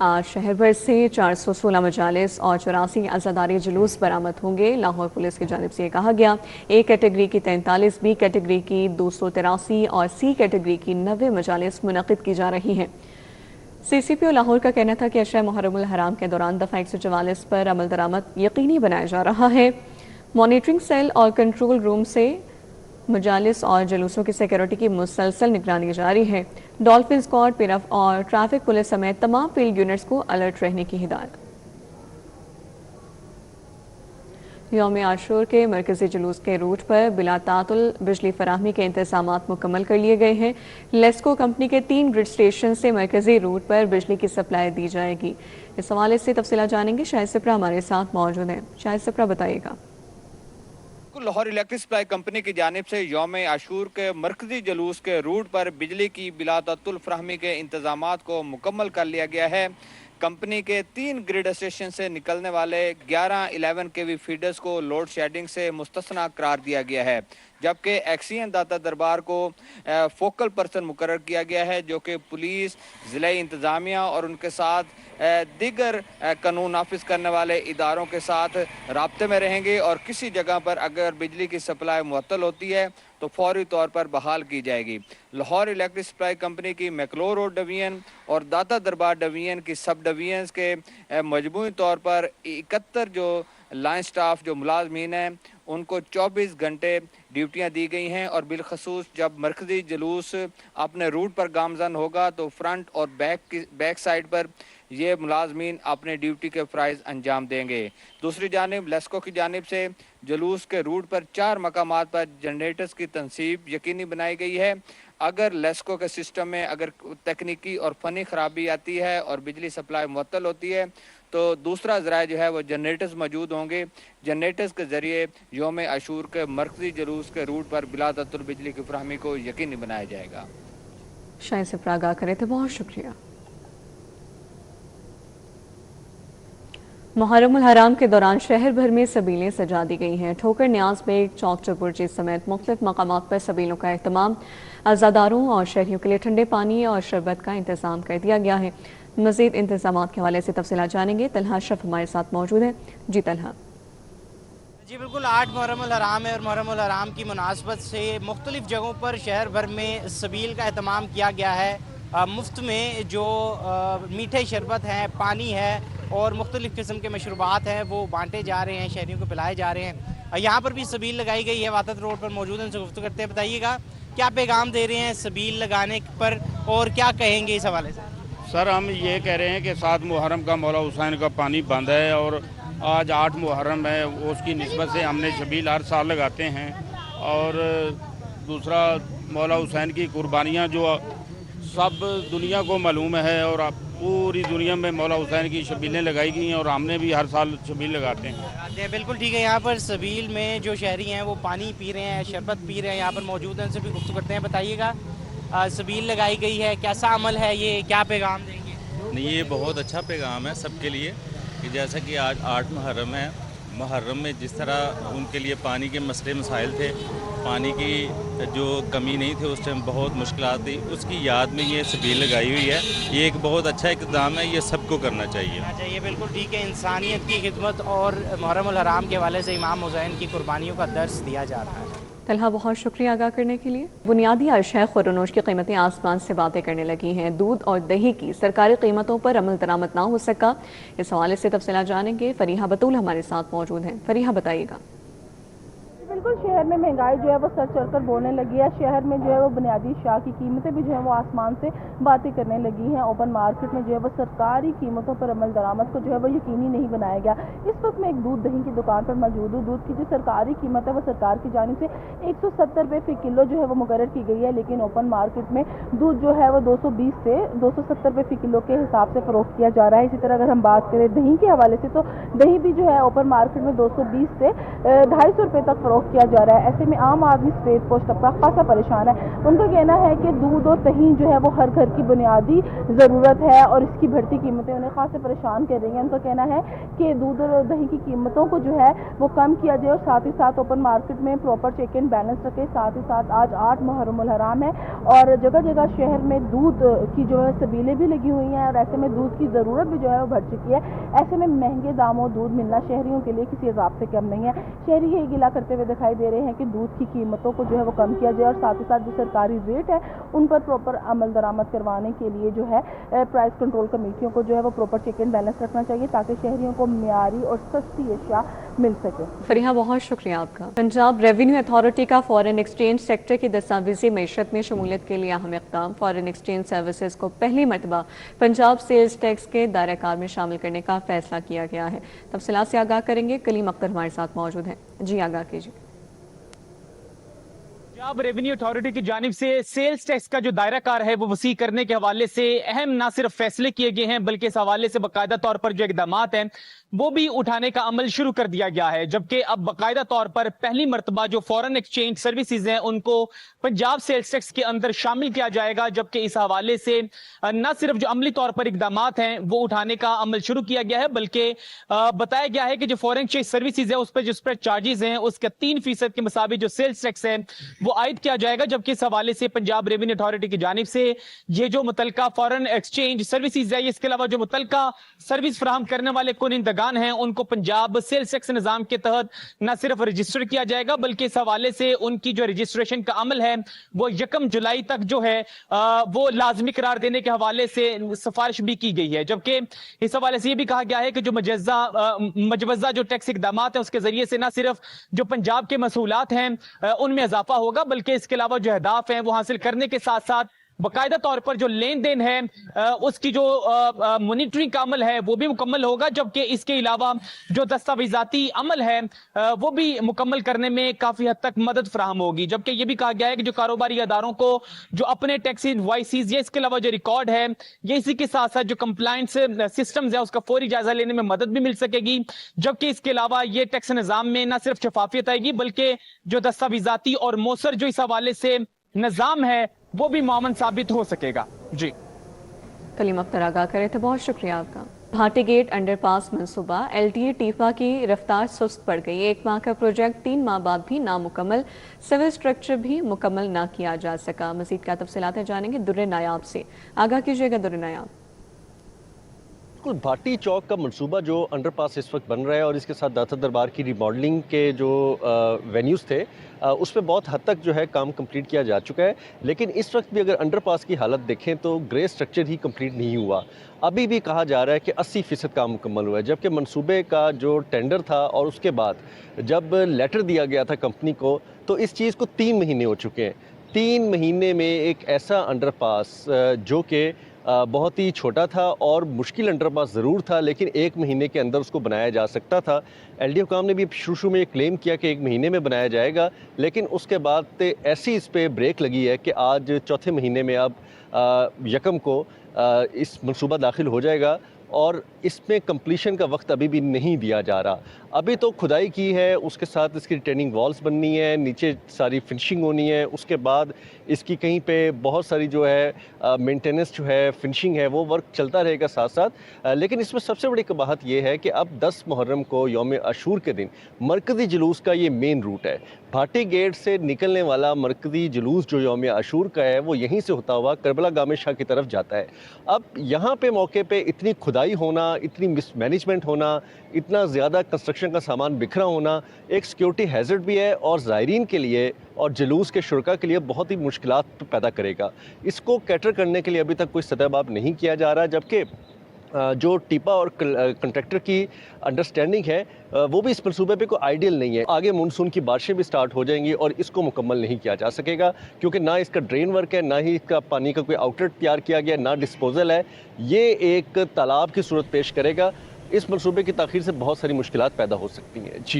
آج شہر بھر سے 416 مجالس اور 84 عزاداری جلوس برآمد ہوں گے۔ لاہور پولیس کی جانب سے یہ کہا گیا، اے کیٹیگری کی 43، بی کیٹیگری کی 283 اور سی کیٹیگری کی 90 مجالس منعقد کی جا رہی ہیں۔ سی سی پی او لاہور کا کہنا تھا کہ عشرہ محرم الحرام کے دوران دفعہ 144 پر عمل درآمد یقینی بنایا جا رہا ہے۔ مانیٹرنگ سیل اور کنٹرول روم سے مجالس اور جلوسوں کی سیکیورٹی کی مسلسل نگرانی جاری ہے۔ ڈولفن اسکواڈ، پیرف اور ٹریفک پولیس سمیت تمام فیلڈ یونٹس کو الرٹ رہنے کی ہدایت۔ یوم عاشور کے مرکزی جلوس کے روٹ پر بلا تعطل بجلی فراہمی کے انتظامات مکمل کر لیے گئے ہیں۔ لیسکو کمپنی کے 3 گرڈ اسٹیشن سے مرکزی روٹ پر بجلی کی سپلائی دی جائے گی۔ اس حوالے سے تفصیلات جانیں گے، شاہد سپرا ہمارے ساتھ موجود ہیں۔ شاہد سپرا بتائیے گا۔ لاہور الیکٹرک سپلائی کمپنی کی جانب سے یوم عاشور کے مرکزی جلوس کے روٹ پر بجلی کی بلا تعطل فراہمی کے انتظامات کو مکمل کر لیا گیا ہے۔ کمپنی کے 3 گریڈ اسٹیشن سے نکلنے والے 11 کے وی فیڈرز کو لوڈ شیڈنگ سے مستثنی قرار دیا گیا ہے، جبکہ ایکسین داتا دربار کو فوکل پرسن مقرر کیا گیا ہے، جو کہ پولیس، ضلع انتظامیہ اور ان کے ساتھ دیگر قانون نافذ کرنے والے اداروں کے ساتھ رابطے میں رہیں گے، اور کسی جگہ پر اگر بجلی کی سپلائی معطل ہوتی ہے تو فوری طور پر بحال کی جائے گی۔ لاہور الیکٹرک سپلائی کمپنی کی میکلور روڈ ڈویژن اور داتا دربار ڈویژن کی سب ڈویژنز کے مجموعی طور پر 71 جو لائن سٹاف جو ملازمین ہیں ان کو 24 گھنٹے ڈیوٹیاں دی گئی ہیں، اور بالخصوص جب مرکزی جلوس اپنے روٹ پر گامزن ہوگا تو فرنٹ اور بیک سائڈ پر یہ ملازمین اپنے ڈیوٹی کے فرائض انجام دیں گے۔ دوسری جانب لیسکو کی جانب سے جلوس کے روٹ پر 4 مقامات پر جنریٹرز کی تنصیب یقینی بنائی گئی ہے۔ اگر لیسکو کے سسٹم میں اگر تکنیکی اور فنی خرابی آتی ہے اور بجلی سپلائی معطل ہوتی ہے تو دوسرا ذرائع جو ہے وہ جنریٹرز موجود ہوں گے۔ جنریٹرز کے ذریعے یوم عاشور کے مرکزی جلوس کے روٹ پر بلا تعطل بجلی کی فراہمی کو یقینی بنایا جائے گا۔ شاہد سپرا آگاہ کرے تھے، بہت شکریہ۔ محرم الحرام کے دوران شہر بھر میں سبیلیں سجا دی گئی ہیں۔ ٹھوکر نیاز بیگ، چوک چپرچی سمیت مختلف مقامات پر سبیلوں کا اہتمام، عزاداروں اور شہریوں کے لیے ٹھنڈے پانی اور شربت کا انتظام کر دیا گیا ہے۔ مزید انتظامات کے حوالے سے تفصیلات جانیں گے، طلحہ اشرف ہمارے ساتھ موجود ہیں۔ جی طلحہ۔ جی بالکل، 8 محرم الحرام ہے اور محرم الحرام کی مناسبت سے مختلف جگہوں پر شہر بھر میں سبیل کا اہتمام کیا گیا ہے۔ مفت میں جو میٹھے شربت ہیں، پانی ہے اور مختلف قسم کے مشروبات ہیں وہ بانٹے جا رہے ہیں، شہریوں کو پلائے جا رہے ہیں۔ یہاں پر بھی سبیل لگائی گئی ہے، وحدت روڈ پر موجود ہیں، ان سے گفتگو کرتے ہیں۔ بتائیے گا کیا پیغام دے رہے ہیں سبیل لگانے پر اور کیا کہیں گے اس حوالے سے؟ سر ہم یہ کہہ رہے ہیں کہ 7 محرم کا مولا حسین کا پانی بند ہے اور آج 8 محرم ہے، اس کی نسبت سے ہم نے شبیل ہر سال لگاتے ہیں، اور دوسرا مولا حسین کی قربانیاں جو سب دنیا کو معلوم ہے، اور پوری دنیا میں مولا حسین کی شبیلیں لگائی گئی ہیں اور ہم نے بھی ہر سال شبیل لگاتے ہیں۔ بالکل ٹھیک ہے، یہاں پر سبیل میں جو شہری ہیں وہ پانی پی رہے ہیں، شربت پی رہے ہیں، یہاں پر موجود ہیں، ان سے بھی گفتگو کرتے ہیں۔ بتائیے گا سبیل لگائی گئی ہے، کیسا عمل ہے یہ، کیا پیغام دیں گے؟ نہیں، یہ بہت اچھا پیغام ہے سب کے لیے کہ جیسا کہ آج 8 محرم ہے، محرم میں جس طرح ان کے لیے پانی کے مسئلے مسائل تھے، پانی کی جو کمی نہیں تھی، اس ٹائم بہت مشکلات تھی، اس کی یاد میں یہ سبیل لگائی ہوئی ہے۔ یہ ایک بہت اچھا اقدام ہے، یہ سب کو کرنا چاہیے۔ بالکل ٹھیک ہے، انسانیت کی خدمت اور محرم الحرام کے حوالے سے امام حسین کی قربانیوں کا درس دیا جا رہا ہے۔ طلحہ بہت شکریہ آگاہ کرنے کے لیے۔ بنیادی اشیاء خورونوش کی قیمتیں آسمان سے باتیں کرنے لگی ہیں۔ دودھ اور دہی کی سرکاری قیمتوں پر عمل درآمد نہ ہو سکا، اس حوالے سے تفصیلات جانیں گے، فریحہ بطول ہمارے ساتھ موجود ہیں۔ فریحہ بتائیے گا۔ بالکل، شہر میں مہنگائی جو ہے وہ سر چڑھ کر بولنے لگی ہے۔ شہر میں جو ہے وہ بنیادی اشیاء کی قیمتیں بھی جو ہے وہ آسمان سے باتیں کرنے لگی ہیں۔ اوپن مارکیٹ میں جو ہے وہ سرکاری قیمتوں پر عمل درآمد کو جو ہے وہ یقینی نہیں بنایا گیا۔ اس وقت میں ایک دودھ دہی کی دکان پر موجود ہوں۔ دودھ کی جو سرکاری قیمت ہے وہ سرکار کی جانب سے 170 روپے فی کلو جو ہے وہ مقرر کی گئی ہے، لیکن اوپن مارکیٹ میں دودھ جو ہے وہ 220 سے 270 روپے فی کلو کے حساب سے فروخت کیا جا رہا ہے۔ اسی طرح اگر ہم بات کریں دہی کے حوالے سے تو دہی بھی جو ہے اوپن مارکیٹ میں 220 سے 250 روپے تک فروخت किया जा रहा है। ऐसे में आम आदमी सफेद पोश तबका खासा परेशान है। उनका कहना है कि दूध और दही जो है वो हर घर की बुनियादी ज़रूरत है और इसकी बढ़ती कीमतें उन्हें खासा परेशान कर रही हैं। उनका कहना है कि दूध और दही की कीमतों को जो है वो कम किया जाए और साथ ही साथ ओपन मार्केट में प्रॉपर चेक एंड बैलेंस रखे। साथ ही साथ आज 8 मुहर्रम उल हराम है और जगह जगह शहर में दूध की जो है सबीलें भी लगी हुई हैं और ऐसे में दूध की ज़रूरत भी जो है वो बढ़ चुकी है। ऐसे में महंगे दामों दूध मिलना शहरियों के लिए किसी अजाब से कम नहीं है। शहरी यही गिला करते हुए दिखाई दे रहे हैं कि दूध की कीमतों को जो है वो कम किया जाए और साथ ही साथ जो सरकारी रेट है उन पर प्रॉपर अमल दरामद करवाने के लिए जो है प्राइस कंट्रोल कमेटियों को जो है वो प्रॉपर चेक एंड बैलेंस रखना चाहिए ताकि शहरियों को मियारी और सस्ती अशिया मिल सके। फरीहा, बहुत शुक्रिया आपका। पंजाब रेवेन्यू अथॉरिटी का फॉरेन एक्सचेंज सेक्टर की दस्तावेजी मैशत में शमूलियत के लिए अहम इक़दाम। फॉरेन एक्सचेंज सर्विसेज को पहली मरतबा पंजाब सेल्स टैक्स के दायरा कार में शामिल करने का फैसला किया गया है। तफसीलात से आगाह करेंगे, कलीम अख्तर हमारे साथ मौजूद हैं। जी आगाह कीजिए। पंजाब रेवेन्यू अथॉरिटी की जानिब से सेल्स टैक्स का जो दायरा कार है वो वसी करने के हवाले से अहम ना सिर्फ फैसले किए गए हैं बल्कि इस हवाले से बाकायदा तौर पर जो इकदाम हैं वो भी उठाने का अमल शुरू कर दिया गया है। जबकि अब बाकायदा तौर पर पहली मरतबा जो फॉरेन एक्सचेंज सर्विसेज हैं उनको पंजाब सेल्स टैक्स के अंदर शामिल किया जाएगा। जबकि इस हवाले से न सिर्फ जो अमली तौर पर इकदाम हैं वो उठाने का अमल शुरू किया गया है बल्कि बताया गया है कि जो फॉरेन एक्सचेंज सर्विसेज है उस पर जो स्प्रेड चार्जेस हैं उसका 3% के मुताबिक जो सेल्स टैक्स है वो आयद किया जाएगा। जबकि इस हवाले से पंजाब रेवेन्यू अथॉरिटी की जानिब से ये जो मुतलका फॉरेन एक्सचेंज सर्विसेज है इसके अलावा जो मुतलका सर्विस फराहम करने वाले कुनिंदगान हैं उनको पंजाब सेल्स टैक्स निजाम के तहत न सिर्फ रजिस्टर किया जाएगा बल्कि इस हवाले से उनकी जो रजिस्ट्रेशन का अमल है वो 1 जुलाई तक जो है वो लाजमी करार देने के हवाले से सिफारिश भी की गई है। जबकि इस हवाले से ये भी कहा गया है कि जो मजवजा जो टैक्स इकदाम है उसके जरिए से न सिर्फ जो पंजाब के महसूलात हैं उनमें इजाफा होगा बल्कि इसके अलावा जो अहदाफ हैं वो हासिल करने के साथ साथ बाकायदा तौर पर जो लेन देन है उसकी जो मॉनिटरिंग का अमल है वो भी मुकम्मल होगा। जबकि इसके अलावा जो दस्तावेजाती अमल है वो भी मुकम्मल करने में काफी हद तक मदद फराहम होगी। जबकि ये भी कहा गया है कि जो कारोबारी अदारों को जो अपने टैक्स इनवॉइसेस या इसके अलावा जो रिकॉर्ड है ये इसी के साथ साथ जो कंप्लायंस सिस्टम्स है उसका फौरी जायजा लेने में मदद भी मिल सकेगी। जबकि इसके अलावा ये टैक्स निजाम में न सिर्फ शफाफियत आएगी बल्कि जो दस्तावेजाती और मौसर जो इस हवाले से निजाम है वो भी मामन साबित हो सकेगा। जी कलीम अख्तर आगाह करे थे, बहुत शुक्रिया आपका। भाटी गेट अंडरपास मंसूबा LTA टीफा की रफ्तार सुस्त पड़ गई। 1 माह का प्रोजेक्ट 3 माह बाद भी नामुकम्मल, सिविल स्ट्रक्चर भी मुकम्मल ना किया जा सका। मजीद क्या तफसीलात जानेंगे दुर्रे नायाब से। आगाह कीजिएगा दुर्रे नायाब। बिल्कुल, भाटी चौक का मंसूबा जो अंडरपास इस वक्त बन रहा है और इसके साथ दाता दरबार की रिमॉडलिंग के जो वेन्यूज़ थे उस पर बहुत हद तक जो है काम कंप्लीट किया जा चुका है। लेकिन इस वक्त भी अगर अंडरपास की हालत देखें तो ग्रे स्ट्रक्चर ही कंप्लीट नहीं हुआ। अभी भी कहा जा रहा है कि 80% काम मुकम्मल हुआ है, जबकि मंसूबे का जो टेंडर था और उसके बाद जब लेटर दिया गया था कंपनी को तो इस चीज़ को 3 महीने हो चुके हैं। 3 महीने में एक ऐसा अंडरपास जो कि बहुत ही छोटा था और मुश्किल अंडरपास ज़रूर था लेकिन 1 महीने के अंदर उसको बनाया जा सकता था। LDO काम ने भी शुरू में ये क्लेम किया कि 1 महीने में बनाया जाएगा, लेकिन उसके बाद ऐसी इस पे ब्रेक लगी है कि आज चौथे महीने में अब 1 को इस मंसूबा दाखिल हो जाएगा और इसमें कंप्लीशन का वक्त अभी भी नहीं दिया जा रहा। अभी तो खुदाई की है, उसके साथ इसकी रिटेनिंग वॉल्स बननी है, नीचे सारी फिनिशिंग होनी है, उसके बाद इसकी कहीं पे बहुत सारी जो है मेंटेनेंस जो है फिनिशिंग है वो वर्क चलता रहेगा साथ साथ। लेकिन इसमें सबसे बड़ी कबाहत ये है कि अब 10 मुहर्रम को यौम आशूर के दिन मरकज़ी जुलूस का ये मेन रूट है। भाटी गेट से निकलने वाला मरकज़ी जुलूस जो यौम आशूर का है वो यहीं से होता हुआ करबला गामे शाह की तरफ जाता है। अब यहाँ पे मौके पे इतनी खुदाई होना, इतनी मिसमैनेजमेंट होना, इतना ज़्यादा कंस्ट्रक्शन का सामान बिखरा होना एक सिक्योरिटी हैज़र्ड भी है और ज़ायरीन के लिए और जुलूस के शुरका के लिए बहुत ही मुश्किलात पैदा करेगा। इसको कैटर करने के लिए अभी तक कोई सतहबाब नहीं किया जा रहा, जबकि जो टीपा और कंट्रैक्टर की अंडरस्टैंडिंग है वो भी इस मंसूबे पे कोई आइडियल नहीं है। आगे मानसून की बारिशें भी स्टार्ट हो जाएंगी और इसको मुकम्मल नहीं किया जा सकेगा क्योंकि ना इसका ड्रेन वर्क है, ना ही इसका पानी का कोई आउटलेट तैयार किया गया, ना डिस्पोजल है। ये एक तालाब की सूरत पेश करेगा। इस मंसूबे की ताख़ीर से बहुत सारी मुश्किलात पैदा हो सकती हैं। जी